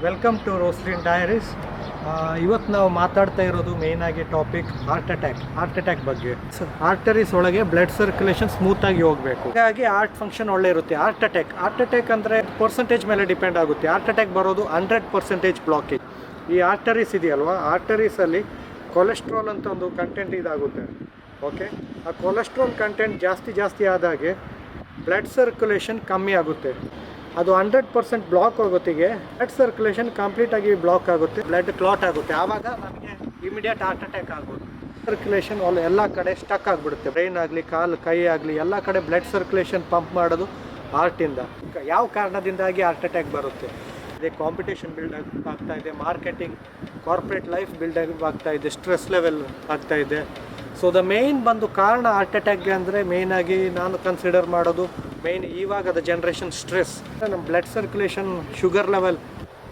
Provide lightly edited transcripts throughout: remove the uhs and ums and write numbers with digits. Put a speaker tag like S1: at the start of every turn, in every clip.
S1: Welcome to Roslin diaries. ಇವತ್ತು ನಾವು ಮಾತಾಡ್ತಾ ಇರೋದು ಮೇಯ್ನಾಗಿ ಟಾಪಿಕ್ ಹಾರ್ಟ್ ಅಟ್ಯಾಕ್ ಬಗ್ಗೆ. ಆರ್ಟರೀಸ್ ಒಳಗೆ ಬ್ಲಡ್ ಸರ್ಕ್ಯುಲೇಷನ್ ಸ್ಮೂತಾಗಿ ಹೋಗಬೇಕು, ಹಾಗಾಗಿ ಹಾರ್ಟ್ ಫಂಕ್ಷನ್ ಒಳ್ಳೆ ಇರುತ್ತೆ. ಹಾರ್ಟ್ ಅಟ್ಯಾಕ್ ಅಂದರೆ ಪರ್ಸೆಂಟೇಜ್ ಮೇಲೆ ಡಿಪೆಂಡ್ ಆಗುತ್ತೆ. ಹಾರ್ಟ್ ಅಟ್ಯಾಕ್ ಬರೋದು 100% ಬ್ಲಾಕೇಜ್. ಈ ಆರ್ಟರೀಸ್ ಇದೆಯಲ್ವಾ, ಆರ್ಟರೀಸಲ್ಲಿ ಕೊಲೆಸ್ಟ್ರಾಲ್ ಅಂತ ಒಂದು ಕಂಟೆಂಟ್ ಇದಾಗುತ್ತೆ. ಓಕೆ, ಆ ಕೊಲೆಸ್ಟ್ರಾಲ್ ಕಂಟೆಂಟ್ ಜಾಸ್ತಿ ಆದಾಗೆ ಬ್ಲಡ್ ಸರ್ಕ್ಯುಲೇಷನ್ ಕಮ್ಮಿ ಆಗುತ್ತೆ. ಅದು 100% ಬ್ಲಾಕ್ ಆಗೋತ್ತಿಗೆ ಬ್ಲಡ್ ಸರ್ಕ್ಯುಲೇಷನ್ ಕಂಪ್ಲೀಟಾಗಿ ಬ್ಲಾಕ್ ಆಗುತ್ತೆ, ಬ್ಲಡ್ ಕ್ಲಾಟ್ ಆಗುತ್ತೆ. ಆವಾಗ ನಮಗೆ ಇಮಿಡಿಯೇಟ್ ಹಾರ್ಟ್ ಅಟ್ಯಾಕ್ ಆಗೋದು. ಸರ್ಕ್ಯುಲೇಷನ್ ಎಲ್ಲ ಕಡೆ ಸ್ಟಕ್ ಆಗಿಬಿಡುತ್ತೆ. ಬ್ರೈನ್ ಆಗಲಿ, ಕಾಲು ಕೈ ಆಗಲಿ, ಎಲ್ಲ ಕಡೆ ಬ್ಲಡ್ ಸರ್ಕ್ಯುಲೇಷನ್ ಪಂಪ್ ಮಾಡೋದು ಹಾರ್ಟಿಂದ. ಯಾವ ಕಾರಣದಿಂದಾಗಿ ಹಾರ್ಟ್ ಅಟ್ಯಾಕ್ ಬರುತ್ತೆ? ಅದೇ ಕಾಂಪಿಟೇಷನ್ ಬಿಲ್ಡ್ ಆಗ್ತಾ ಇದೆ, ಮಾರ್ಕೆಟಿಂಗ್, ಕಾರ್ಪೊರೇಟ್ ಲೈಫ್ ಬಿಲ್ಡ್ ಆಗ್ತಾ ಇದೆ, ಸ್ಟ್ರೆಸ್ ಲೆವೆಲ್ ಆಗ್ತಾ ಇದೆ. ಸೊ ದ ಮೇಯ್ನ್ ಬಂದು ಕಾರಣ ಹಾರ್ಟ್ ಅಟ್ಯಾಕ್ಗೆ ಅಂದರೆ ಮೇಯ್ನಾಗಿ ನಾನು ಕನ್ಸಿಡರ್ ಮಾಡೋದು ಇವಾಗದ ಜನ್ರೇಷನ್ ಸ್ಟ್ರೆಸ್. ನಮ್ಮ ಬ್ಲಡ್ ಸರ್ಕ್ಯುಲೇಷನ್, ಶುಗರ್ ಲೆವೆಲ್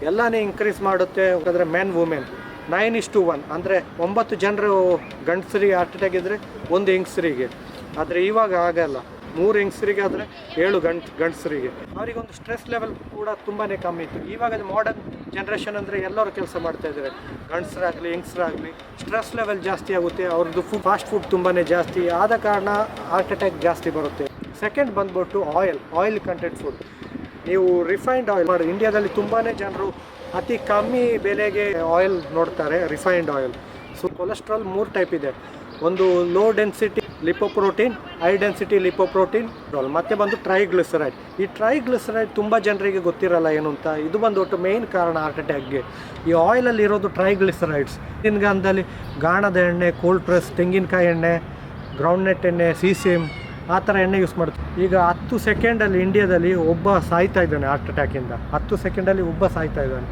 S1: ಎಲ್ಲನೇ ಇನ್ಕ್ರೀಸ್ ಮಾಡುತ್ತೆ. ಯಾಕಂದರೆ ಮೆನ್ ವುಮೆನ್ 9:1 ಅಂದರೆ 9 ಜನರು ಗಂಡಸರಿಗೆ ಹಾರ್ಟ್ ಅಟ್ಯಾಕ್ ಇದ್ದರೆ 1 ಹೆಂಗಸರಿಗೆ. ಆದರೆ ಇವಾಗ ಆಗಲ್ಲ, 3 ಹೆಂಗಸರಿಗೆ ಆದರೆ 7 ಗಂಡಸರಿಗೆ. ಅವರಿಗೊಂದು ಸ್ಟ್ರೆಸ್ ಲೆವೆಲ್ ಕೂಡ ತುಂಬಾ ಕಮ್ಮಿ ಇತ್ತು. ಇವಾಗ ಮಾಡರ್ನ್ ಜನ್ರೇಷನ್ ಅಂದರೆ ಎಲ್ಲರೂ ಕೆಲಸ ಮಾಡ್ತಾ ಇದ್ದಾರೆ, ಗಂಡಸರಾಗಲಿ ಹೆಂಗಸರಾಗಲಿ. ಸ್ಟ್ರೆಸ್ ಲೆವೆಲ್ ಜಾಸ್ತಿ ಆಗುತ್ತೆ, ಅವ್ರದ್ದು ಫಾಸ್ಟ್ ಫುಡ್ ತುಂಬಾ ಜಾಸ್ತಿ ಆದ ಕಾರಣ ಹಾರ್ಟ್ ಅಟ್ಯಾಕ್ ಜಾಸ್ತಿ ಬರುತ್ತೆ. ಸೆಕೆಂಡ್ ಬಂದ್ಬಿಟ್ಟು ಆಯಿಲ್ ಕಂಟೆಂಟ್ ಫುಡ್. ನೀವು ರಿಫೈನ್ಡ್ ಆಯಿಲ್ ಮಾಡಿ, ಇಂಡಿಯಾದಲ್ಲಿ ತುಂಬಾ ಜನರು ಅತಿ ಕಮ್ಮಿ ಬೆಲೆಗೆ ಆಯಿಲ್ ನೋಡ್ತಾರೆ, refined oil. So cholesterol 3 type ಇದೆ. ಒಂದು low density lipoprotein, high density lipoprotein, ಮತ್ತೆ ಬಂದು ಟ್ರೈಗ್ಲಿಸರೈಡ್. ಈ ಟ್ರೈಗ್ಲಿಸರೈಡ್ ತುಂಬ ಜನರಿಗೆ ಗೊತ್ತಿರಲ್ಲ ಏನು ಅಂತ. ಇದು ಬಂದ್ಬಿಟ್ಟು ಮೇಯ್ನ್ ಕಾರಣ ಹಾರ್ಟ್ ಅಟ್ಯಾಕ್ಗೆ. ಈ ಆಯಿಲಲ್ಲಿ ಇರೋದು ಟ್ರೈಗ್ಲಿಸರೈಡ್ಸ್. ಹಿಂದಿನ ಗಾಣದ ಎಣ್ಣೆ, ಕೋಲ್ಡ್ ಪ್ರೆಸ್, ತೆಂಗಿನಕಾಯಿ ಎಣ್ಣೆ, ಗ್ರೌಂಡ್ನಟ್ ಎಣ್ಣೆ, ಸೀಸೇಮ್, ಆ ಥರ ಎಣ್ಣೆ ಯೂಸ್ ಮಾಡ್ತೀವಿ. ಈಗ 10 ಸೆಕೆಂಡಲ್ಲಿ ಇಂಡಿಯಾದಲ್ಲಿ ಒಬ್ಬ ಸಾಯ್ತಾ ಇದ್ದಾನೆ ಹಾರ್ಟ್ ಅಟ್ಯಾಕಿಂದ. 10 ಸೆಕೆಂಡಲ್ಲಿ ಒಬ್ಬ ಸಾಯ್ತಾ ಇದ್ದಾನೆ.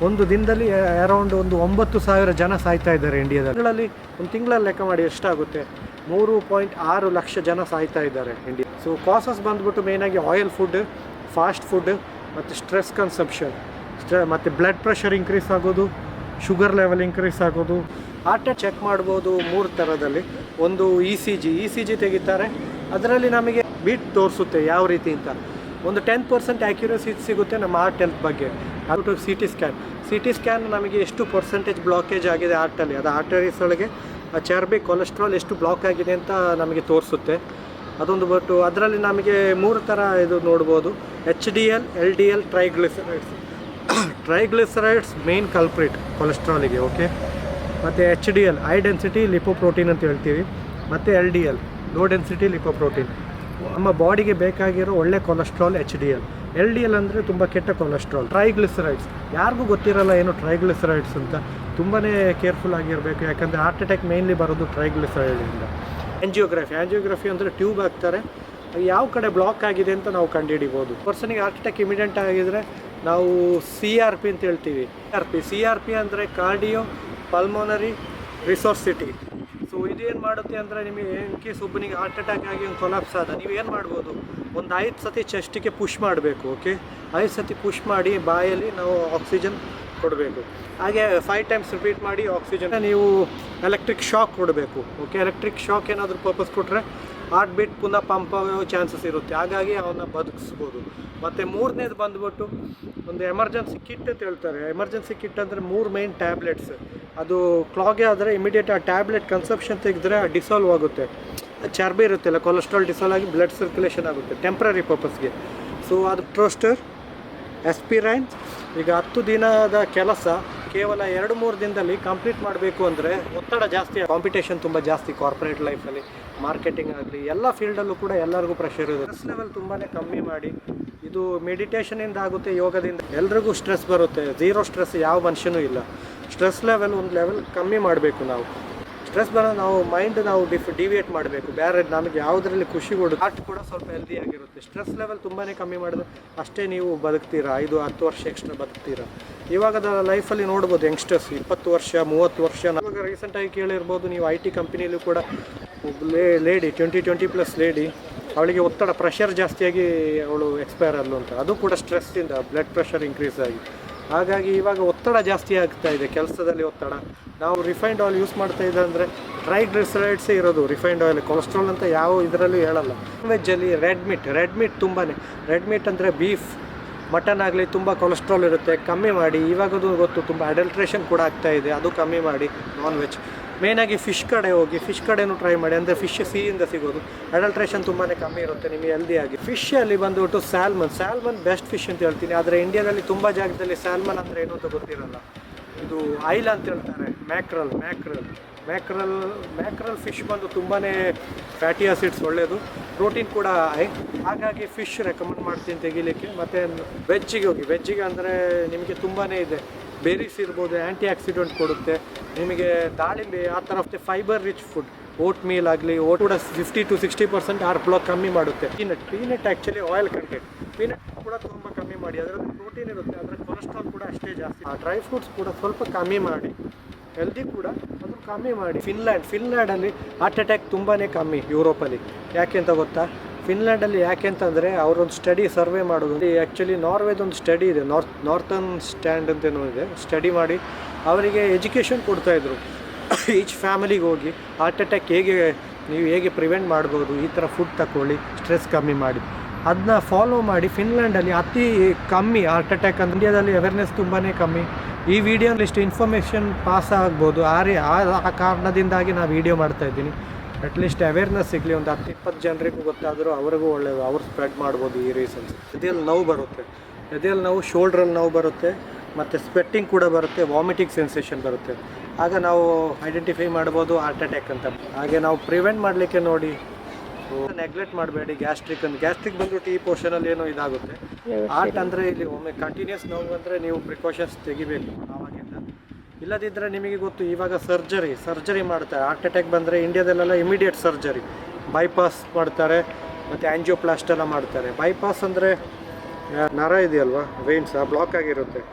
S1: ಒಂದು ದಿನದಲ್ಲಿ ಅರೌಂಡ್ 9,000 ಜನ ಸಾಯ್ತಾ ಇದ್ದಾರೆ ಇಂಡಿಯಾದಲ್ಲಿ. ಒಂದು ತಿಂಗಳಲ್ಲಿ ಲೆಕ್ಕ ಮಾಡಿ ಎಷ್ಟಾಗುತ್ತೆ? 3.6 ಲಕ್ಷ ಜನ ಸಾಯ್ತಾ ಇದ್ದಾರೆ ಇಂಡಿಯಾ. ಸೊ ಕಾಸಸ್ ಬಂದ್ಬಿಟ್ಟು ಮೇಯ್ನಾಗಿ ಆಯಿಲ್ ಫುಡ್, ಫಾಸ್ಟ್ ಫುಡ್, ಮತ್ತು ಸ್ಟ್ರೆಸ್ ಕನ್ಸಂಪ್ಷನ್, ಮತ್ತು ಬ್ಲಡ್ ಪ್ರೆಷರ್ ಇನ್ಕ್ರೀಸ್ ಆಗೋದು, ಶುಗರ್ ಲೆವೆಲ್ ಇನ್ಕ್ರೀಸ್ ಆಗೋದು. ಹಾರ್ಟ್ ಅಟ್ಯಾಕ್ ಚೆಕ್ ಮಾಡ್ಬೋದು 3 ಥರದಲ್ಲಿ. ಒಂದು ಇ ಸಿ ಜಿ ತೆಗಿತಾರೆ, ಅದರಲ್ಲಿ ನಮಗೆ ಬೀಟ್ ತೋರಿಸುತ್ತೆ ಯಾವ ರೀತಿ ಅಂತ. ಒಂದು 10% ಆ್ಯಕ್ಯುರಸಿ ಸಿಗುತ್ತೆ ನಮ್ಮ ಹಾರ್ಟ್ ಹೆಲ್ತ್ ಬಗ್ಗೆ. ಅದು ಸಿ ಟಿ ಸ್ಕ್ಯಾನ್ ನಮಗೆ ಎಷ್ಟು ಪರ್ಸೆಂಟೇಜ್ ಬ್ಲಾಕೇಜ್ ಆಗಿದೆ ಹಾರ್ಟಲ್ಲಿ, ಅದು ಆರ್ಟರೀಸ್ ಒಳಗೆ ಆ ಚರ್ಬಿ, ಕೊಲೆಸ್ಟ್ರಾಲ್ ಎಷ್ಟು ಬ್ಲಾಕ್ ಆಗಿದೆ ಅಂತ ನಮಗೆ ತೋರಿಸುತ್ತೆ. ಅದೊಂದು ಬಟ್ಟು ಅದರಲ್ಲಿ ನಮಗೆ 3 ಥರ ಇದು ನೋಡ್ಬೋದು: HDL, LDL, triglycerides main culprit ಕೊಲೆಸ್ಟ್ರಾಲಿಗೆ. ಓಕೆ, ಮತ್ತು HDL ಹೈ ಡೆನ್ಸಿಟಿ ಲಿಪೋಪ್ರೋಟೀನ್ ಅಂತ ಹೇಳ್ತೀವಿ, ಮತ್ತು LDL ಲೋ ಡೆನ್ಸಿಟಿ ಲಿಪೋಪ್ರೋಟೀನ್. ನಮ್ಮ ಬಾಡಿಗೆ ಬೇಕಾಗಿರೋ ಒಳ್ಳೆ ಕೊಲೆಸ್ಟ್ರಾಲ್ LDL ಅಂದರೆ ತುಂಬ ಕೆಟ್ಟ ಕೊಲೆಸ್ಟ್ರಾಲ್. ಟ್ರೈಗ್ಲಿಸರೈಡ್ಸ್ ಯಾರಿಗೂ ಗೊತ್ತಿರಲ್ಲ ಏನು ಟ್ರೈಗ್ಲಿಸರೈಡ್ಸ್ ಅಂತ. ತುಂಬಾ ಕೇರ್ಫುಲ್ ಆಗಿರಬೇಕು, ಯಾಕಂದರೆ ಹಾರ್ಟ್ ಅಟ್ಯಾಕ್ ಮೇಯ್ನ್ಲಿ ಬರೋದು ಟ್ರೈಗ್ಲಿಸರೈಡಿಂದ. ಆ್ಯಂಜಿಯೋಗ್ರಫಿ ಅಂದರೆ ಟ್ಯೂಬ್ ಹಾಕ್ತಾರೆ, ಯಾವ ಕಡೆ ಬ್ಲಾಕ್ ಆಗಿದೆ ಅಂತ ನಾವು ಕಂಡುಹಿಡಿಬೋದು. ಪರ್ಸನಿಗೆ ಹಾರ್ಟ್ ಅಟ್ಯಾಕ್ ಇಮಿಡಿಯೆಂಟ್ ಆಗಿದರೆ ನಾವು CRP ಅಂತ ಹೇಳ್ತೀವಿ. CRP ಅಂದರೆ ಕಾರ್ಡಿಯೋ ಪಲ್ಮೋನರಿ ರಿಸೋರ್ಸಿಟಿ. ಸೊ ಇದೇನು ಮಾಡುತ್ತೆ ಅಂದರೆ, ನಿಮಗೆ ಇನ್ ಕೇಸ್ ಒಬ್ಬನಿಗೆ ಹಾರ್ಟ್ ಅಟ್ಯಾಕ್ ಆಗಿ ಒಂದು ಕೊಲಾಪ್ಸ್ ಆದ, ನೀವು ಏನು ಮಾಡ್ಬೋದು? ಒಂದು 5 ಸತಿ ಚೆಸ್ಟಿಗೆ ಪುಷ್ ಮಾಡಬೇಕು. ಓಕೆ, 5 ಸತಿ ಪುಷ್ ಮಾಡಿ ಬಾಯಲ್ಲಿ ನಾವು ಆಕ್ಸಿಜನ್ ಕೊಡಬೇಕು. ಹಾಗೆ 5 ಟೈಮ್ಸ್ ರಿಪೀಟ್ ಮಾಡಿ ಆಕ್ಸಿಜನ್. ನೀವು ಎಲೆಕ್ಟ್ರಿಕ್ ಶಾಕ್ ಕೊಡಬೇಕು. ಓಕೆ, ಎಲೆಕ್ಟ್ರಿಕ್ ಶಾಕ್ ಏನಾದರೂ ಪರ್ಪಸ್ ಕೊಟ್ಟರೆ ಹಾರ್ಟ್ ಬೀಟ್ ಪುನಃ ಪಂಪ್ ಆಗೋ ಚಾನ್ಸಸ್ ಇರುತ್ತೆ, ಹಾಗಾಗಿ ಅವನ್ನ ಬದುಕಿಸ್ಬೋದು. ಮತ್ತು 3ನೇದು ಬಂದುಬಿಟ್ಟು ಒಂದು ಎಮರ್ಜೆನ್ಸಿ ಕಿಟ್ ಅಂತ ಹೇಳ್ತಾರೆ. ಎಮರ್ಜೆನ್ಸಿ ಕಿಟ್ ಅಂದರೆ 3 ಮೇನ್ ಟ್ಯಾಬ್ಲೆಟ್ಸ್. ಅದು ಕ್ಲಾಗೆ ಆದರೆ ಇಮಿಡಿಯೇಟ್ ಆ ಟ್ಯಾಬ್ಲೆಟ್ ಕನ್ಸಪ್ಷನ್ ತೆಗೆದ್ರೆ ಡಿಸಾಲ್ವ್ ಆಗುತ್ತೆ. ಚರ್ಬಿ ಇರುತ್ತಲ್ಲ, ಕೊಲೆಸ್ಟ್ರಾಲ್ ಡಿಸಾಲ್ವ್ ಆಗಿ ಬ್ಲಡ್ ಸರ್ಕ್ಯುಲೇಷನ್ ಆಗುತ್ತೆ ಟೆಂಪ್ರರಿ ಪರ್ಪಸ್ಗೆ. ಸೊ ಅದು ಟ್ರೋಸ್ಟರ್, ಆಸ್ಪಿರೈನ್. ಈಗ 10 ದಿನದ ಕೆಲಸ ಕೇವಲ 2-3 ದಿನದಲ್ಲಿ ಕಂಪ್ಲೀಟ್ ಮಾಡಬೇಕು ಅಂದರೆ ಒತ್ತಡ ಜಾಸ್ತಿ, ಕಾಂಪಿಟೇಷನ್ ತುಂಬ ಜಾಸ್ತಿ ಕಾರ್ಪೊರೇಟ್ ಲೈಫಲ್ಲಿ, ಮಾರ್ಕೆಟಿಂಗ್ ಆಗಲಿ ಎಲ್ಲ ಫೀಲ್ಡಲ್ಲೂ ಕೂಡ ಎಲ್ಲರಿಗೂ ಪ್ರೆಷರ್ ಇದೆ. ಸ್ಟ್ರೆಸ್ ಲೆವೆಲ್ ತುಂಬಾ ಕಮ್ಮಿ ಮಾಡಿ. ಇದು ಮೆಡಿಟೇಷನಿಂದ ಆಗುತ್ತೆ, ಯೋಗದಿಂದ. ಎಲ್ರಿಗೂ ಸ್ಟ್ರೆಸ್ ಬರುತ್ತೆ, ಝೀರೋ ಸ್ಟ್ರೆಸ್ ಯಾವ ಮನುಷ್ಯನೂ ಇಲ್ಲ. ಸ್ಟ್ರೆಸ್ ಲೆವೆಲ್ ಒಂದು ಲೆವೆಲ್ ಕಮ್ಮಿ ಮಾಡಬೇಕು ನಾವು. ಸ್ಟ್ರೆಸ್ ಬರೋದು ನಾವು ಮೈಂಡ್ ನಾವು ಡಿವಿಯೇಟ್ ಮಾಡಬೇಕು, ಬೇರೆ ನಮಗೆ ಯಾವುದರಲ್ಲಿ ಖುಷಿ ಕೊಡೋದು. ಹಾರ್ಟ್ ಕೂಡ ಸ್ವಲ್ಪ ಹೆಲ್ದಿ ಆಗಿರುತ್ತೆ. ಸ್ಟ್ರೆಸ್ ಲೆವೆಲ್ ತುಂಬಾ ಕಮ್ಮಿ ಮಾಡಿದ್ರೆ ಅಷ್ಟೇ ನೀವು ಬದುಕ್ತೀರಾ, 5-10 ವರ್ಷ ಎಕ್ಸ್ಟ್ರಾ ಬದುಕ್ತೀರಾ. ಇವಾಗದ ಲೈಫಲ್ಲಿ ನೋಡ್ಬೋದು ಯಂಗ್ಸ್ಟರ್ಸ್ 20 ವರ್ಷ 30 ವರ್ಷ. ಇವಾಗ ರೀಸೆಂಟಾಗಿ ಕೇಳಿರ್ಬೋದು ನೀವು, IT ಕಂಪ್ನಿಯಲ್ಲೂ ಕೂಡ ಲೇಡಿ 20+ ಲೇಡಿ, ಅವಳಿಗೆ ಒತ್ತಡ, ಪ್ರೆಷರ್ ಜಾಸ್ತಿಯಾಗಿ ಅವಳು ಎಕ್ಸ್ಪೈರ್ ಅಲ್ಲು ಅಂತ. ಅದು ಕೂಡ ಸ್ಟ್ರೆಸ್ಸಿಂದ ಬ್ಲಡ್ ಪ್ರೆಷರ್ ಇನ್ಕ್ರೀಸ್ ಆಗಿ. ಹಾಗಾಗಿ ಇವಾಗ ಒತ್ತಡ ಜಾಸ್ತಿ ಆಗ್ತಾ ಇದೆ, ಕೆಲಸದಲ್ಲಿ ಒತ್ತಡ. ನಾವು ರಿಫೈನ್ಡ್ ಆಯಿಲ್ ಯೂಸ್ ಮಾಡ್ತಾ ಇದ್ದೆ ಅಂದರೆ ಟ್ರೈಗ್ಲಿಸರೈಡ್ಸೇ ಇರೋದು ರಿಫೈನ್ಡ್ ಆಯಿಲ್, ಕೊಲೆಸ್ಟ್ರಾಲ್ ಅಂತ ಯಾವ ಇದರಲ್ಲೂ ಹೇಳಲ್ಲ. ವೆಜ್ಜಲ್ಲಿ ರೆಡ್ ಮೀಟ್ ತುಂಬಾ. ರೆಡ್ ಮೀಟ್ ಅಂದರೆ ಬೀಫ್, ಮಟನ್ ಆಗಲಿ ತುಂಬ ಕೊಲೆಸ್ಟ್ರಾಲ್ ಇರುತ್ತೆ, ಕಮ್ಮಿ ಮಾಡಿ. ಇವಾಗದು ಗೊತ್ತು ತುಂಬ ಅಡಲ್ಟ್ರೇಷನ್ ಕೂಡ ಆಗ್ತಾ ಇದೆ, ಅದು ಕಮ್ಮಿ ಮಾಡಿ. ನಾನ್ ವೆಜ್ ಮೇಯ್ನಾಗಿ ಫಿಶ್ ಕಡೆ ಹೋಗಿ, ಫಿಶ್ ಕಡೆನೂ ಟ್ರೈ ಮಾಡಿ. ಅಂದರೆ ಫಿಶ್ ಸಿಹಿಯಿಂದ ಸಿಗೋದು, ಅಡಲ್ಟ್ರೇಷನ್ ತುಂಬಾ ಕಮ್ಮಿ ಇರುತ್ತೆ ನಿಮಗೆ ಹೆಲ್ದಿಯಾಗಿ. ಫಿಶಲ್ಲಿ ಬಂದುಬಿಟ್ಟು ಸ್ಯಾಲ್ಮನ್ ಬೆಸ್ಟ್ ಫಿಶ್ ಅಂತ ಹೇಳ್ತೀನಿ. ಆದರೆ ಇಂಡಿಯಾದಲ್ಲಿ ತುಂಬ ಜಾಗದಲ್ಲಿ ಸ್ಯಾಲ್ಮನ್ ಅಂದರೆ ಏನು ಅಂತ ಗೊತ್ತಿರಲ್ಲ. ಇದು ಐಲ್ ಅಂತ ಹೇಳ್ತಾರೆ. ಮ್ಯಾಕ್ರಲ್ ಫಿಶ್ ಬಂದು ತುಂಬಾ ಫ್ಯಾಟಿ ಆಸಿಡ್ಸ್ ಒಳ್ಳೆಯದು, ಪ್ರೋಟೀನ್ ಕೂಡ ಹೈ. ಹಾಗಾಗಿ ಫಿಶ್ ರೆಕಮೆಂಡ್ ಮಾಡ್ತೀನಿ ತೆಗಿಲಿಕ್ಕೆ. ಮತ್ತು ವೆಜ್ಜಿಗೆ ಅಂದರೆ ನಿಮಗೆ ತುಂಬಾ ಇದೆ. ಬೇರೀಸ್ ಇರ್ಬೋದು, ಆ್ಯಂಟಿ ಆಕ್ಸಿಡೆಂಟ್ ಕೊಡುತ್ತೆ ನಿಮಗೆ. ದಾಳಿಂಬೆ ಆ ಥರ fibre rich food. Vote meal ಆಗಲಿ, ಓಟ್ ಕೂಡ 50 to 60% ಬ್ಲಾಕ್ ಕಮ್ಮಿ ಮಾಡುತ್ತೆ. Peanut actually oil content, peanut ಕೂಡ ತುಂಬ ಕಮ್ಮಿ ಮಾಡಿ. ಅದರಲ್ಲಿ ಪ್ರೋಟೀನ್ ಇರುತ್ತೆ, ಅದರ ಕೊಲೆಸ್ಟ್ರಾಲ್ ಕೂಡ ಅಷ್ಟೇ ಜಾಸ್ತಿ. ಆ ಡ್ರೈ ಫ್ರೂಟ್ಸ್ ಕೂಡ ಸ್ವಲ್ಪ ಕಮ್ಮಿ ಮಾಡಿ, ಹೆಲ್ದಿ ಕೂಡ ಅದು ಕಮ್ಮಿ ಮಾಡಿ. ಫಿನ್ಲ್ಯಾಂಡಲ್ಲಿ ಹಾರ್ಟ್ ಅಟ್ಯಾಕ್ ತುಂಬಾ ಕಮ್ಮಿ ಯುರೋಪಲ್ಲಿ. ಯಾಕೆ ಅಂತ ಗೊತ್ತಾ? ಫಿನ್ಲ್ಯಾಂಡಲ್ಲಿ ಯಾಕೆ ಅಂತಂದರೆ ಅವರೊಂದು ಸರ್ವೆ ಮಾಡೋದು. ಆ್ಯಕ್ಚುಲಿ ನಾರ್ವೇದೊಂದು ಸ್ಟಡಿ ಇದೆ, ನಾರ್ತನ್ ಸ್ಟ್ಯಾಂಡ್ ಅಂತೇನೋ ಇದೆ. ಸ್ಟಡಿ ಮಾಡಿ ಅವರಿಗೆ ಎಜುಕೇಷನ್ ಕೊಡ್ತಾಯಿದ್ರು. ಈಚ್ ಫ್ಯಾಮಿಲಿಗೆ ಹೋಗಿ ಹಾರ್ಟ್ ಅಟ್ಯಾಕ್ ಹೇಗೆ ಪ್ರಿವೆಂಟ್ ಮಾಡ್ಬೋದು, ಈ ಥರ ಫುಡ್ ತಗೊಳ್ಳಿ, ಸ್ಟ್ರೆಸ್ ಕಮ್ಮಿ ಮಾಡಿ, ಅದನ್ನ ಫಾಲೋ ಮಾಡಿ. ಫಿನ್ಲ್ಯಾಂಡಲ್ಲಿ ಅತಿ ಕಮ್ಮಿ ಹಾರ್ಟ್ ಅಟ್ಯಾಕ್ ಅಂತ. ಇಂಡಿಯಾದಲ್ಲಿ ಅವೇರ್ನೆಸ್ ತುಂಬಾ ಕಮ್ಮಿ. ಈ ವಿಡಿಯೋಲಿ ಇಷ್ಟು ಇನ್ಫಾರ್ಮೇಷನ್ ಪಾಸ್ ಆಗ್ಬೋದು. ಆ ಕಾರಣದಿಂದಾಗಿ ನಾನು ವೀಡಿಯೋ ಮಾಡ್ತಾಯಿದ್ದೀನಿ. ಅಟ್ಲೀಸ್ಟ್ ಅವೇರ್ನೆಸ್ ಸಿಗಲಿ, ಒಂದು 10-20 ಜನರಿಗೂ ಗೊತ್ತಾದರೂ ಅವ್ರಿಗೂ ಒಳ್ಳೆಯದು, ಅವ್ರು ಸ್ಪ್ರೆಡ್ ಮಾಡ್ಬೋದು ಈ ರೀಸನ್ಸ್. ಎದೆಯಲ್ಲಿ ನೋವು ಬರುತ್ತೆ, ಶೋಲ್ಡ್ರಲ್ಲಿ ನೋವು ಬರುತ್ತೆ, ಮತ್ತು ಸ್ವೆಟ್ಟಿಂಗ್ ಕೂಡ ಬರುತ್ತೆ, ವಾಮಿಟಿಂಗ್ ಸೆನ್ಸೇಷನ್ ಬರುತ್ತೆ. ಆಗ ನಾವು ಐಡೆಂಟಿಫೈ ಮಾಡ್ಬೋದು ಹಾರ್ಟ್ ಅಟ್ಯಾಕ್ ಅಂತ. ಹಾಗೆ ನಾವು ಪ್ರಿವೆಂಟ್ ಮಾಡಲಿಕ್ಕೆ ನೋಡಿ, ನೆಗ್ಲೆಕ್ಟ್ ಮಾಡಬೇಡಿ. ಗ್ಯಾಸ್ಟ್ರಿಕ್ ಬಂದುಬಿಟ್ಟು ಈ ಪೋರ್ಷನಲ್ಲಿ ಏನೋ ಇದಾಗುತ್ತೆ. ಹಾರ್ಟ್ ಅಂದರೆ ಇಲ್ಲಿ ಒಮ್ಮೆ ಕಂಟಿನ್ಯೂಸ್ ನೋವು ಅಂದರೆ ನೀವು ಪ್ರಿಕಾಷನ್ಸ್ ತೆಗಿಬೇಕು ಆವಾಗಿಂದ. ಇಲ್ಲದಿದ್ದರೆ ನಿಮಗೆ ಗೊತ್ತು, ಇವಾಗ ಸರ್ಜರಿ ಮಾಡ್ತಾರೆ. ಹಾರ್ಟ್ ಅಟ್ಯಾಕ್ ಬಂದರೆ ಇಂಡಿಯಾದಲ್ಲೆಲ್ಲ ಇಮಿಡಿಯೇಟ್ ಸರ್ಜರಿ, ಬೈಪಾಸ್ ಮಾಡ್ತಾರೆ, ಮತ್ತು ಆ್ಯಂಜಿಯೋಪ್ಲಾಸ್ಟ್ ಎಲ್ಲ ಮಾಡ್ತಾರೆ. ಬೈಪಾಸ್ ಅಂದರೆ ನರ ಇದೆಯಲ್ವಾ, ವೇನ್ಸ್ ಬ್ಲಾಕ್ ಆಗಿರುತ್ತೆ.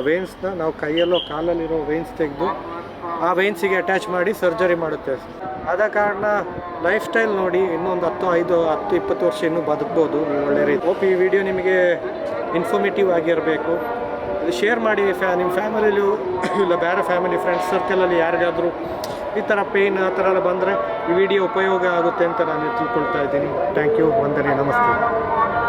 S1: ವೇನ್ಸ್ನ ನಾವು ಕೈಯಲ್ಲೋ ಕಾಲಲ್ಲಿರೋ ವೇನ್ಸ್ ತೆಗೆದು ಆ ವೇನ್ಸಿಗೆ ಅಟ್ಯಾಚ್ ಮಾಡಿ ಸರ್ಜರಿ ಮಾಡುತ್ತೆ. ಆದ ಕಾರಣ ಲೈಫ್ ಸ್ಟೈಲ್ ನೋಡಿ, ಇನ್ನೊಂದು 10-20 ವರ್ಷ ಇನ್ನೂ ಬದುಕ್ಬೋದು ನೀವು ಒಳ್ಳೆ ರೀತಿ. ಹೋಪ್ ಈ ವಿಡಿಯೋ ನಿಮಗೆ ಇನ್ಫಾರ್ಮೇಟಿವ್ ಆಗಿರಬೇಕು. ಶೇರ್ ಮಾಡಿ ನಿಮ್ಮ ಫ್ಯಾಮಿಲಿಯಲ್ಲೂ, ಇಲ್ಲ ಬೇರೆ ಫ್ಯಾಮಿಲಿ ಫ್ರೆಂಡ್ಸ್ ಸರ್ಕಲಲ್ಲಿ ಯಾರಿಗಾದರೂ ಈ ಥರ ಪೇಯ್ನ್ ಆ ಥರ ಎಲ್ಲ ಬಂದರೆ ಈ ವಿಡಿಯೋ ಉಪಯೋಗ ಆಗುತ್ತೆ ಅಂತ ನಾನು ತಿಳ್ಕೊಳ್ತಾ ಇದ್ದೀನಿ. Thank you. ವಂದನೆ. ನಮಸ್ತೆ.